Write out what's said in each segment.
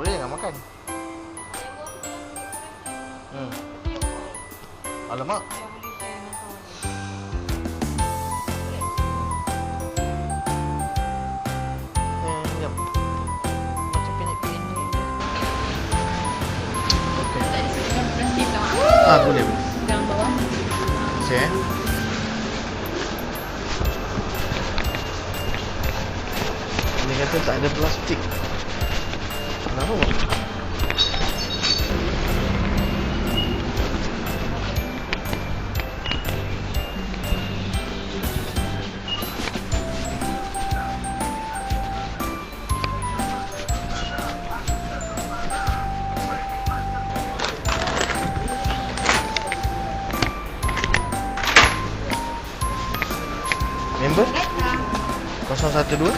boleh jangan makan. Alamak. Sekejap. Macam pendek-pendek je. Okey. Plastik tau. Boleh. Dalam bawah. Saya. Dia kata tak ada plastik. Kenapa? Member 012 2.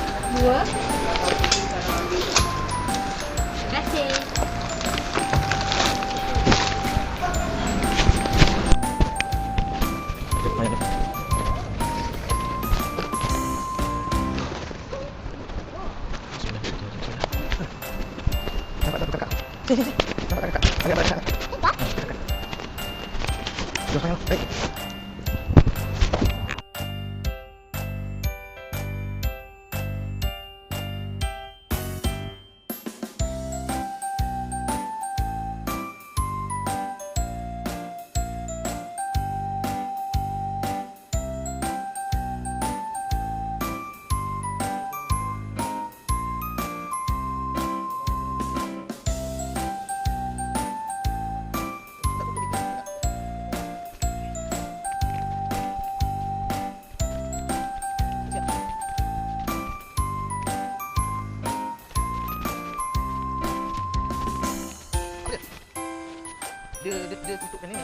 Terima kasih. Dia tutupkan ni.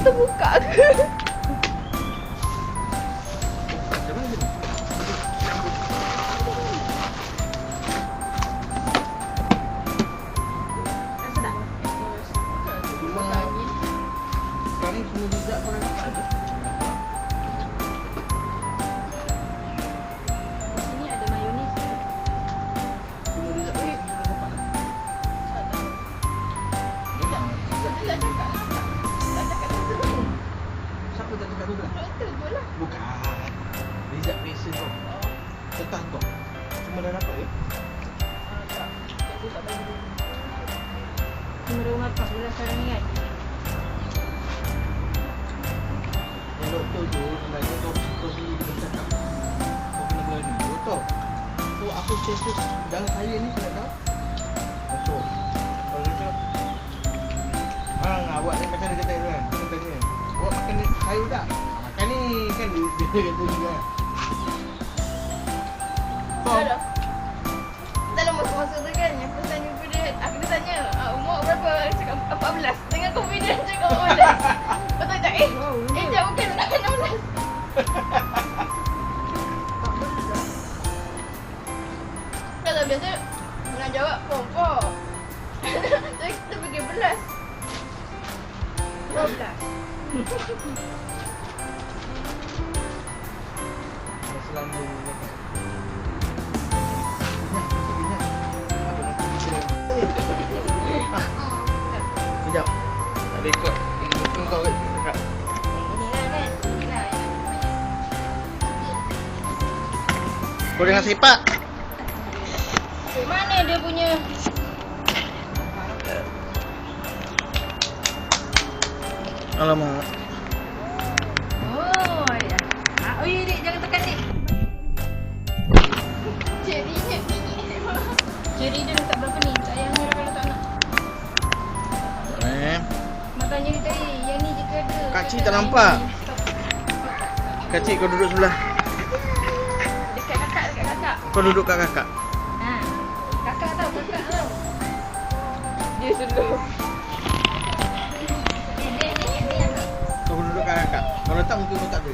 Terbuka ke? Sekarang semua bijak kau nak makan je. Sini ada mayonis. Semua bijak kau nak makan. Tak cakap lah. Tak cakap tu. Siapa tak cakap tu tak? Doktor je lah. Bukan. Bijak biasa kau. Tetang kau. Semua dah dapat ya? Tak. Doktor tak bagi dulu. Cuma rumah 14 sekarang ni kan? Yang doktor tu sebenarnya kau sendiri kena cakap. Kau kena berani. Betul? Sus. Dalam saya ni saya tahu. Masuk. Kalau gitu. Awak ni macam dia kata tu kan. Dia tanya. Awak makan ni sayur tak? Makan ni kan dia kata juga. Dah. Dalam masa-masa tu kan, yang aku tanya pada aku dia tanya, umur berapa? Aku cakap 14. Dengan confident cakap 14. Betul tak? Jap bukan nak 16. Kalau biasa nak jawab kompor. Tapi kita pergi belas. 12. Selambung ni. Sekejap. Tak ikut. Ikut kau kat. Inilah kan. Inilah. Kau dengan sepak. Mana dia punya? Alamak. Oh, ya. Oh, ya, Dik. Jangan tekan, Dik. Jadinya biji. Ceri dia letak berapa ni? Tak yang merah kalau tak nak. Makanya dia tadi, yang ni jika ada. Kak Cik tak nampak. Kak Cik kau duduk sebelah. Dekat kakak. Kau duduk kat kakak. Ha. Kakak tau. Dia slow. Ni yang Kau duduk kat kakak. Kau letak mungkin kau tak ada.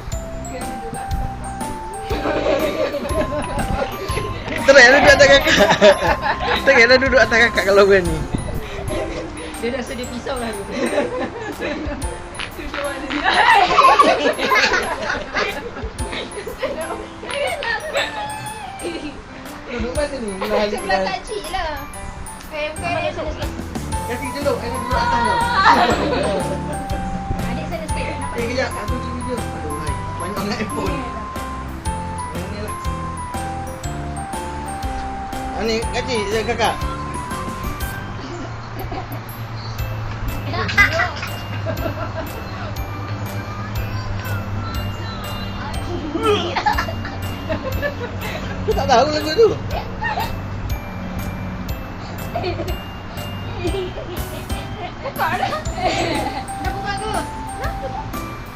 Teranglah duduk atas kakak. Teranglah duduk atas kakak kalau berani. Dia rasa dia pisau lah tu. Duduk mana ni? sebelah Kak Cik lah. Bukan dia sana sikit. Kak Cik duduk. Saya duduk atas kau. Adik sana sikit. Nampak? Kejap. Aku tu video. Aduh, hai. Banyak sangat handphone. Ini lah. Ni Kak Cik, kakak. Aku tak tahu lagu tu. Buka dah. Dah buka tu.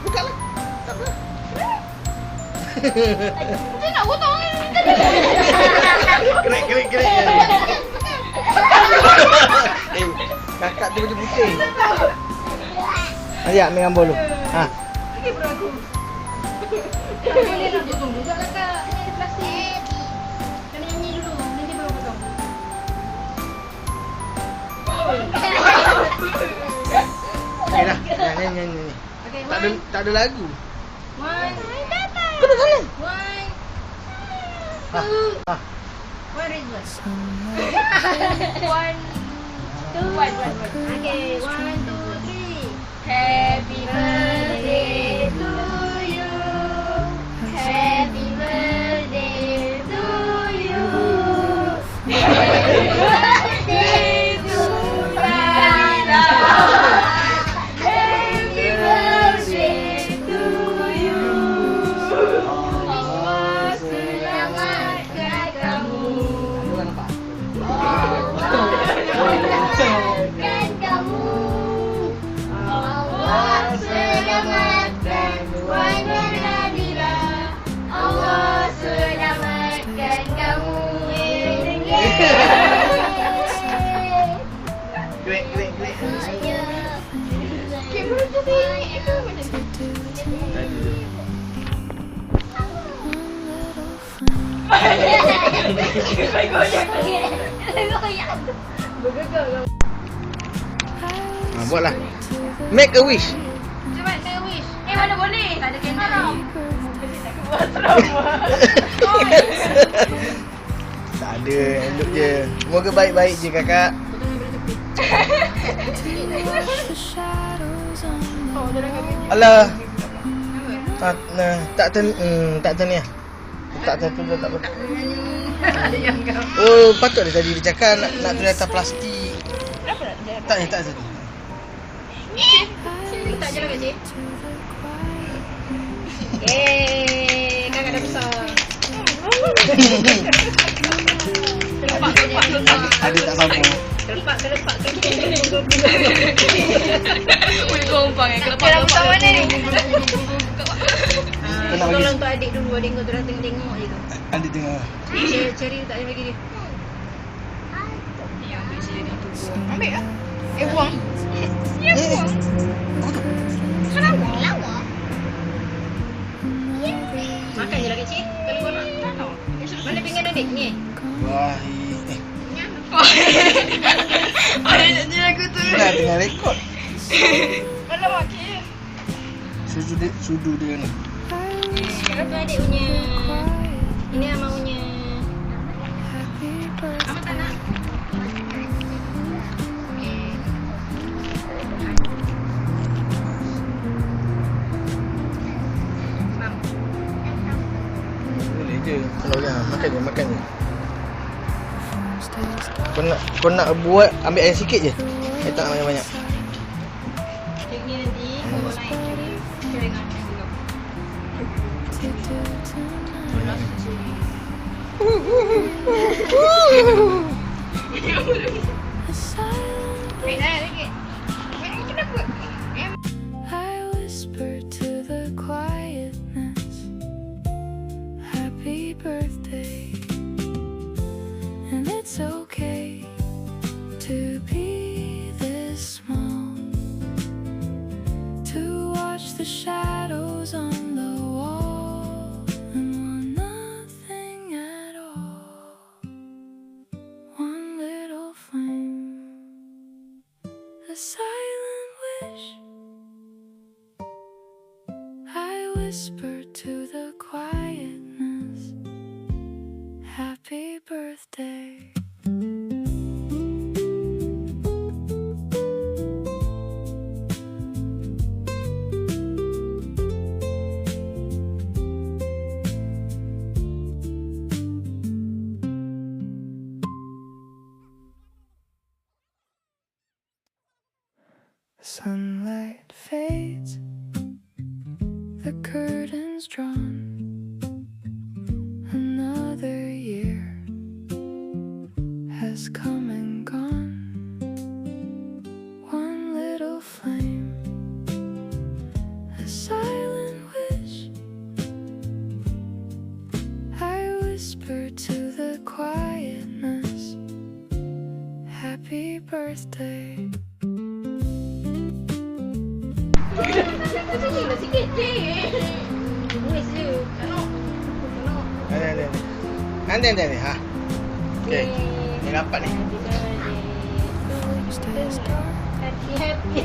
Buka lah. Tak apa. Dia nak potong ni. Kerek. Kakak tu macam pusing. Ayah, ambil gambar dulu. Ha. Lagi beraku. Boleh nak potong juga lah Kak. Ni ada plastik. Kena nyanyi dulu. Nanti baru potong. Okey dah. Nyanyi. Okay, Tak ada lagu. One. Kau dah sana. One. Ha. One reason. One. Okay, 1, 2, 3. Happy birthday to you. Happy birthday to you. Happy birthday to Farida. Happy birthday to you. Allah selamatkan kamu. Lu kan nampak? Selamatkan kamu. Allah selamatkan Wan Nadira. Allah selamatkan kamu. Grek. Kamera tu tinggi tu macam tu. Buatlah. Make a wish. Cepat saya wish. Mana boleh? Tak ada kamera. Tak buat trauma. Tak ada, elok je. Semoga baik-baik je kakak. Oh, dia dah kami. Alah. Tak tahniah. Tak tahniah tak apa. Yang kau. Oh, patut dia tadi dia cakap nak tulis atas plastik. Kenapa nak dia? Tak tadi. Tak je lah Kak Cik. Yeay, kakak dah besar. Ada tak sambung. Kelepak. Boleh gombang ya. Kalau Kelepak mana ni? Tolong untuk adik dulu. Adik kau tu dah tengok je tu. Adik tengok. Cari tak ada lagi dia. Ambil lah. Buang. Ya, buang. Kenapa buang lawa? Makan je lah kecil. Kalau kau nak. Mana pinggan adik ni? Wah, Ada janji lagu tu. dah tengah rekod. Alamak, Kis. Sudu dia ni. Itu adik punya. Ini Amang punya. Amang tak nak. Mam. Boleh je. Kalau makan je. Kau nak buat ambil air sikit je. Air tak nak banyak-banyak. Cik ni nanti kau naik cari dengan juga. Bolos sini. Baik dah lagi. Ini kenapa? I whisper to the quietness, happy birthday. And it's okay to be this small, to watch the shadows on the wall and want nothing at all. One little flame, a silent wish. I whisper to the quietness, happy birthday. Sunlight fades, the curtains drawn. Another year has come and gone. One little flame, a silent wish. I whisper to the quietness, happy birthday. Sikit je. Nulis je. Nanti. Ha. Okey. Ni dapat ni. Happy.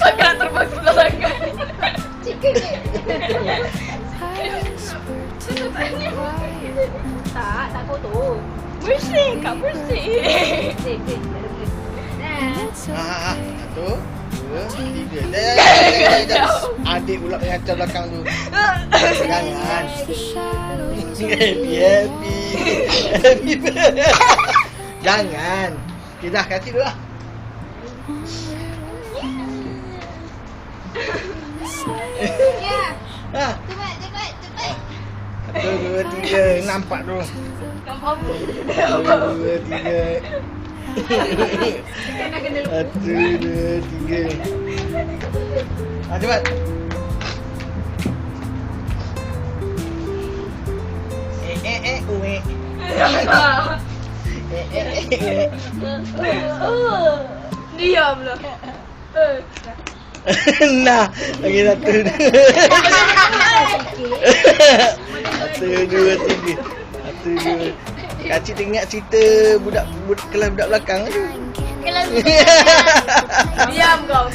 Kau kena terpaksa belakang. Chicken je. Tak kotor. Bersih, Kak, bersih. Ha. Satu, dua, tiga. Dah. Adik pula mengacau belakang tu. Jangan. Happy. Jangan. Okay, dah kasih dulu lah. Ya. Ha. Cepat. Satu, dua, tiga. Nampak tu. Nampak apa? Satu, dua, tiga. Satu, dua, tiga. Ha, cepat. Diamlah. Nah, lagi satu. Satu, dua, tiga. Satu, dua. Kacik teringat cerita budak kelas budak belakang tu. Kelas diam kau.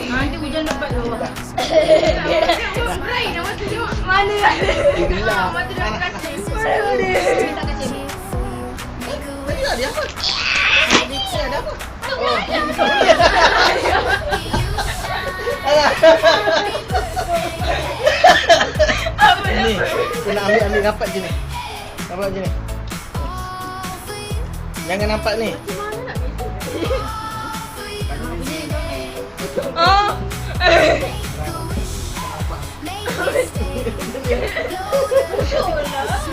Nanti hujan dapat tu. Berai dah masa tengok. Mana ada? Dia gelap. Mata dah kacing. Tak kacau. Tadi ada apa? Ada apa? Ni, aku nak ambil rapat je ni. Rapat je ni. Jangan nampak ni. Macam mana nak betul?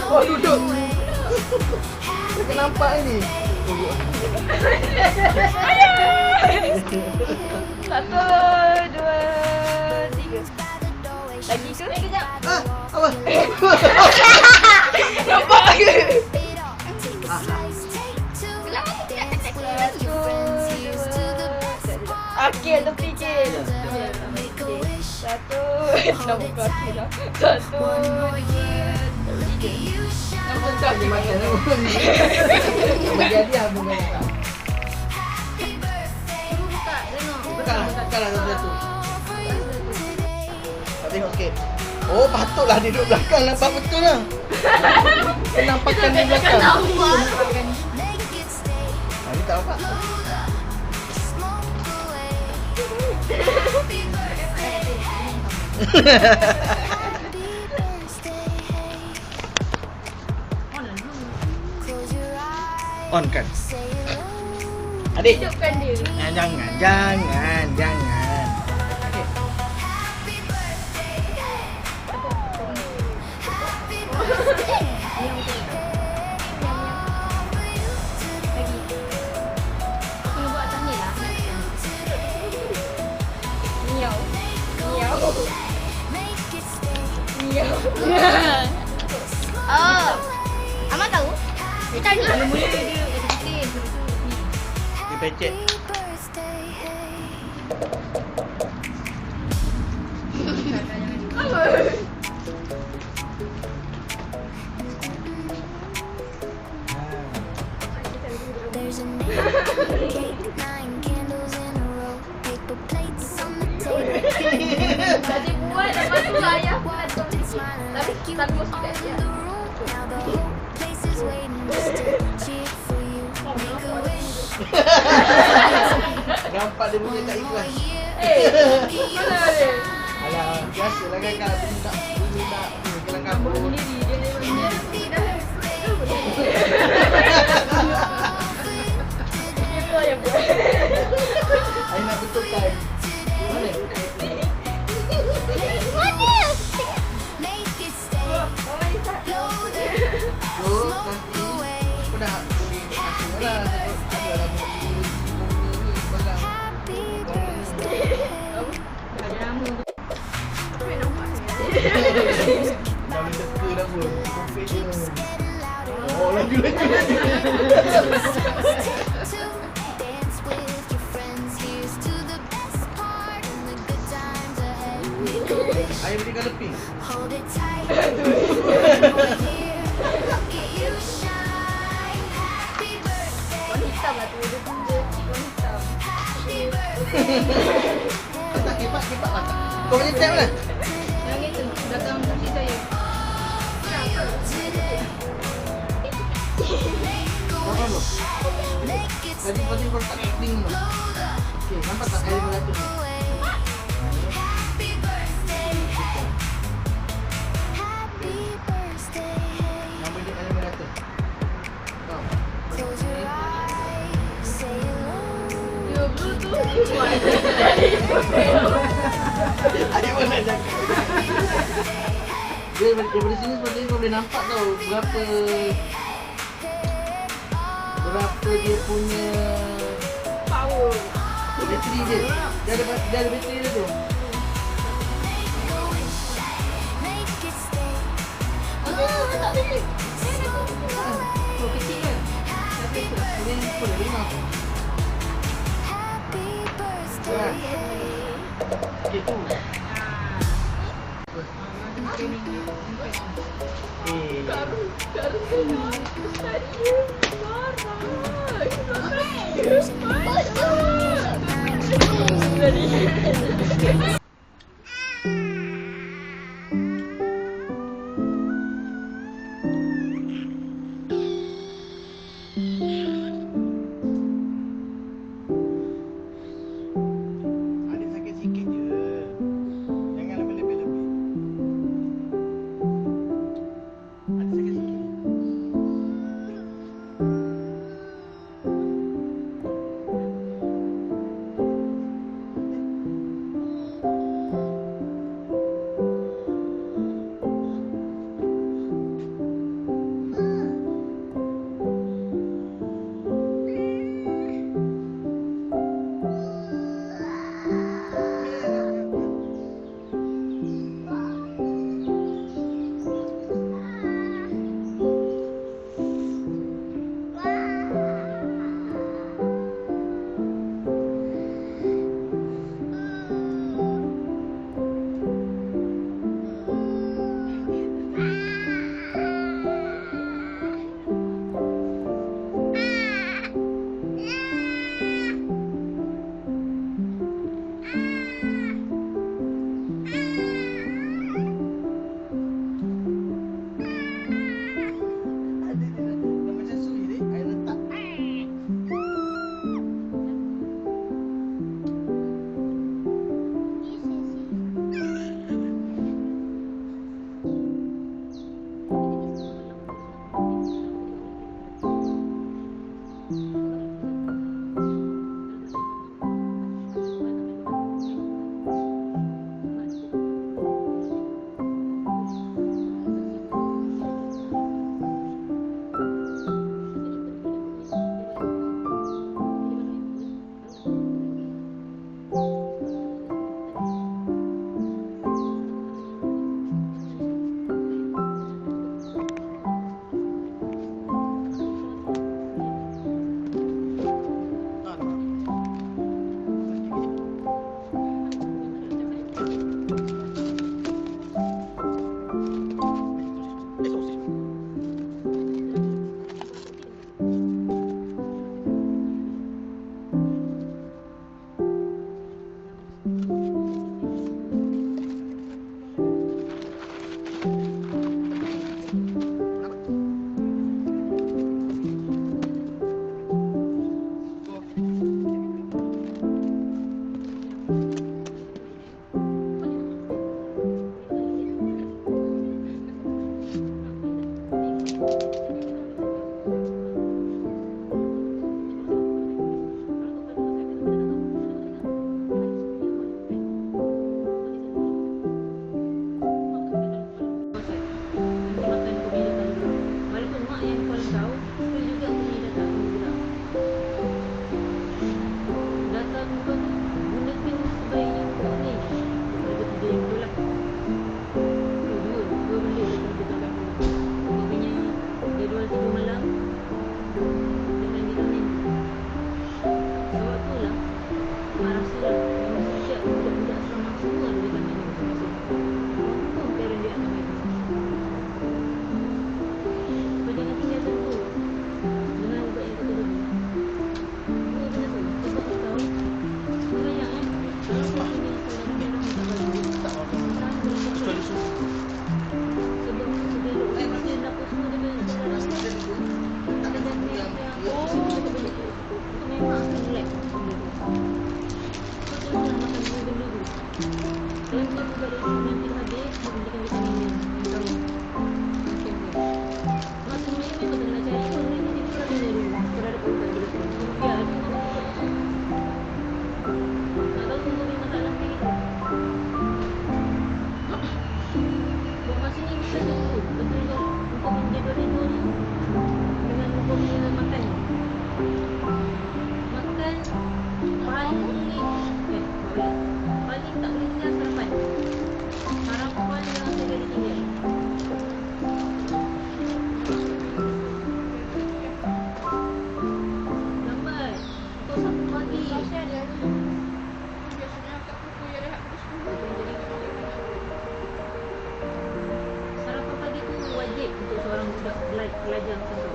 Oh, duduk. Jangan nampak ni. Satu, dua, tiga. Lagi ke? Kejap. Ah, apa? Nampak ke? Akil tu fikir. Satu, nak buka akil dah. Satu, dua, tiga. Nak buka akil makan. Bagi hadiah bunga tak? Buka, tengok. Bukan lah satu-satu. Tak tengok sikit. Oh, patutlah dia duduk belakang. Nampak betul lah. Penampakan di belakang. Ni tak nampak. On kan? Adik. Hidupkan dia. Jangan. Okay. Kena buat atas ni lah. Miau. Oh, Amak tahu? Dia tadi. Mula dia ada putih. Dia pecek. There's a name cake, 9 candles in a row, paper plates on the table. Tadi buat lepas tu ayah buat. Tapi takut sikit dia. Now the whole place is waiting just to cheer for you. Make a wish. Nampak dia punya tak ikhlas. Mana dia? Alah, biasalah kakak minta kelang kabut. Itu ayah buat. Saya nak betulkan. Mana? Make it stay. Oh, nanti aku dah kasih lah. Ada lah ni barang. Happy birthday. Dah boleh teka dah pun. Kopi je. Oh, laju. To dance with your friends. Here's to the best part and the good times ahead. Make a wish. Ayah berikan lebih. Hold it tight. Here, look at you shine. Happy birthday. Warna hitam lah tu. Dia warna hitam. Happy birthday. Tak kepak lah. Kau punya tab mana? Yang itu, belakang kursi saya. Kau tahu? Tadi kau tak acting tu. Okey, nampak tak air beratur ni? Happy birthday. Happy birthday. Nampak dia air beratur. Kau. Close your eyes. Say hello. Dia bluetooth. Adik pun nak jaga. Dia daripada sini seperti kau boleh nampak tau berapa dia punya Power. bateri dia. Dia ada bateri dia tu. Make it stay. Tak boleh. Oh, kecil ke? Ini boleh dengar. Happy birthday. Okey tu. Adik sakit sikit je. Jangan lebih-lebih. Adik sakit sikit. pelajar macam tu.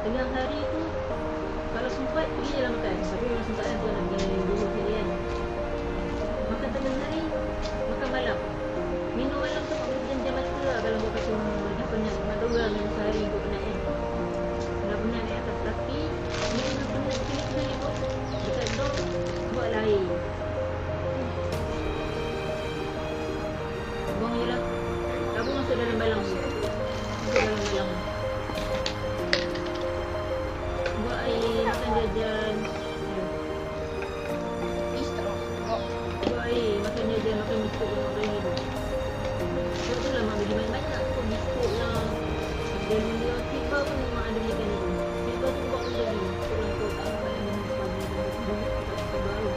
Tengah hari tu kalau sempat pergi je lah makan. Tapi memang sempat kan tu nak pergi dulu sini kan. Makan tengah hari, makan malam. Minum malam tu jam-jam mata lah kalau buat macam dah penat. Mak tahu lah minum sehari buat penat kan. Dah penat di atas. Tapi minum dah penat sekali-sekali pun dekat dok buatlah air. Buang je lah. Kamu masuk dalam balang tu. Masuk dalam balang tu. Buat air, makan jajan. Buat air, makan jajan, makan biskut dan makan air tu. Sebab tu lah mak bagi banyak-banyak. Kau biskut lah. Dan dia tiba pun mak ada belikan tu. Tiba tu buat tu jadi. Kalau kau tak dapat yang minum pagi tu. Tak baru.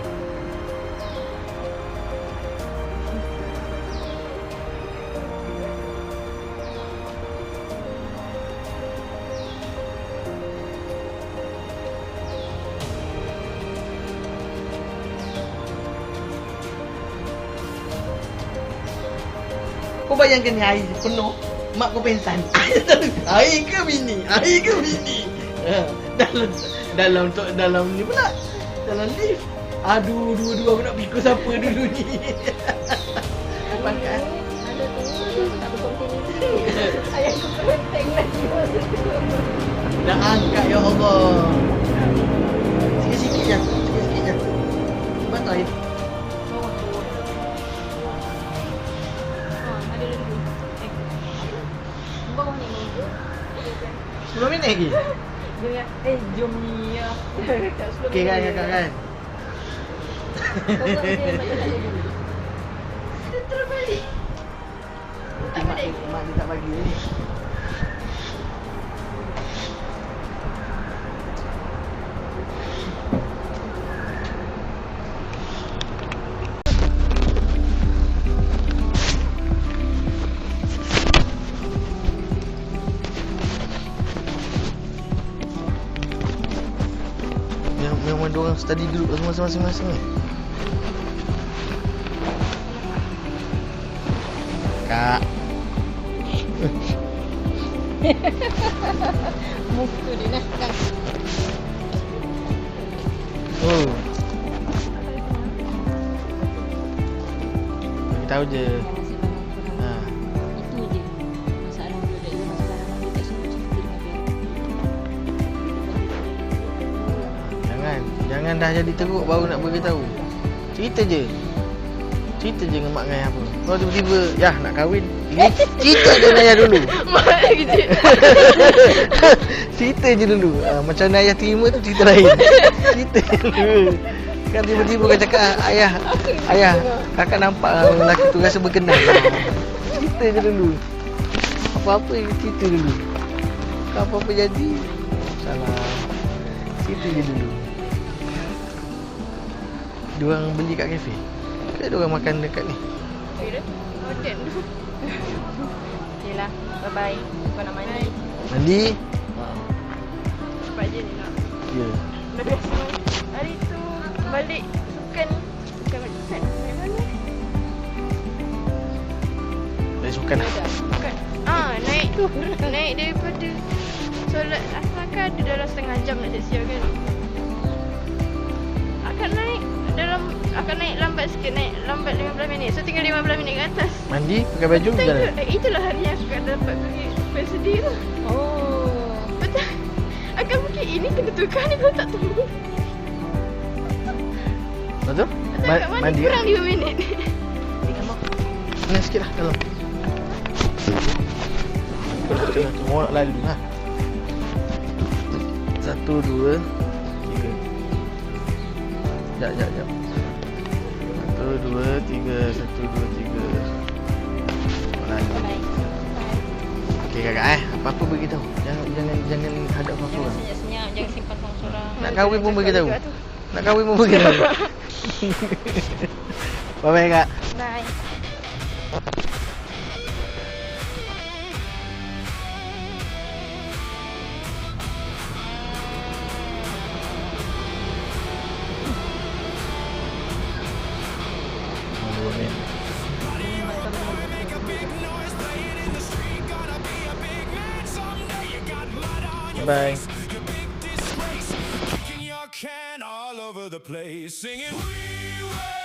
Kau bayangkan ni air penuh, mak kau pensan. Air ke bini? Air ke bini? Dalam ni pula. Dalam lift. Aduh, dua-dua aku nak pikul siapa dulu ni. Makan. Ada tu, tak berkonten ni. Ayah aku penting lagi. Dah angkat ya Allah. Sikit-sikit je. Sikit-sikit je. Bantu air. Ada lagi. Bawah ni. 10 minit lagi? Dia jom ni ya. Okey kan kakak kan? Kau buat dia macam tak ada dulu. Kita terus balik. Tak Mak, balik. mak dia tak bagi ni. Memang dia orang study dulu masing-masing ni. Kak. Muka dia nak kan. Oh. Bagi tahu je. Ha. Itu je masalah dia dia masalah dia tak suka cerita dengan dia. Jangan dah jadi teruk baru nak beritahu. Cerita je dengan mak dengan ayah apa. Kalau tiba-tiba nak kahwin, cerita je dengan ayah dulu. Mak gitu. Cerita je dulu. Macam mana ayah terima tu cerita lain. Cerita je dulu. Kan tiba-tiba kau cakap ayah kakak nampak lelaki tu rasa berkenan. Cerita je dulu. Apa-apa cerita dulu. Kalau apa-apa jadi salah. Cerita je dulu. Diorang beli kat kafe ke diorang makan dekat ni? Kira hotel. Okeylah. Bye-bye. Kau nak mandi? Mandi? Cepat je ni nak. Ya. Dah biasa. Hari tu balik sukan main mana? Dari sukan lah. Sukan. Naik daripada solat asar kan ada dalam setengah jam nak siap-siap kan. Akan naik lambat sikit, naik lambat 15 minit. So tinggal 15 minit ke atas. Mandi, pakai baju, jalan. Itulah hari yang suka dapat pergi sedih tu. Oh. Betul. Akan mungkin ini kena tukar ni kau tak tunggu. Betul? Betul kat mana kurang 5 minit. Tengok mak. Mana sikit lah dalam. Semua nak lalu ha. 1, 2, 3. Sekejap. 1, 2, 3. 1, 2, 3. Lalu. Okey kakak apa-apa beritahu. Jangan hadap apa-apa orang. Senyap-senyap, jangan simpan sorang-sorang. Nak kahwin pun beritahu. Nak kahwin pun beritahu. Bye-bye kak. Bye. Bye. Kicking your can all over the place, singing, "We will."